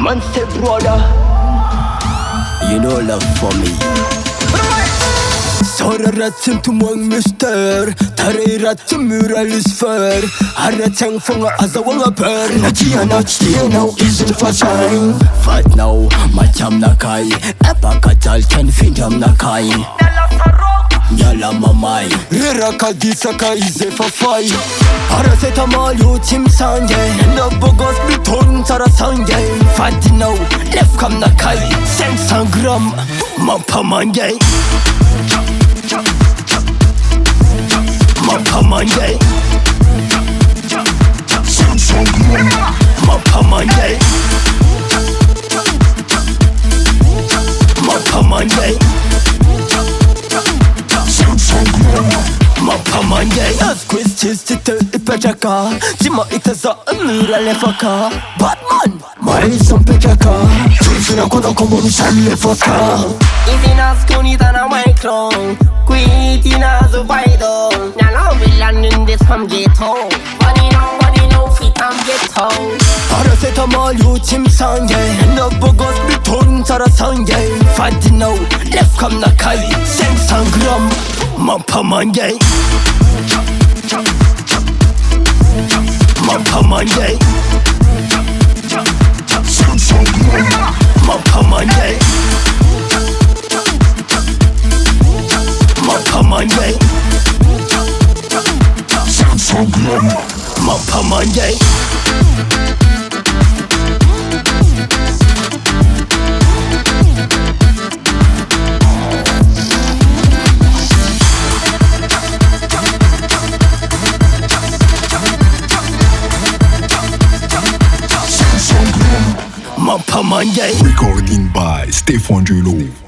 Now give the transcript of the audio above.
Man say brother, you know love for me. Soraratsın tumang mister Tariratsın muralisfer Haratsang fanga azawang per Nachiana chtiano isn't for time Fight now, macham nakai Epakatal can findam nakai Nyala mamai Rira kadisaka ize for fight Paracetamol yu chimsanye Nabogos biton sarasanye Fight now, left kam nakai Sensangram, mampamanye Mampamanye Mampamanye Mampamanye Mampamanye Squeeze cheese tite ipechaka Jima iteza amira lefaka Batman Maison pechaka Tulsuna kono komo shalefaka Izina skunita na micro Kuitina zubaido Nyala villain this from ghetto Body know fit am ghetto Paracetamol yu chimsanye Nabogos biton sarasanye Fight now, left kam nakai Sensangram Mampamanye Mampamanye Mampamanye Mampamanye Mampamanye Mampamanye Recording by Stefan Julo.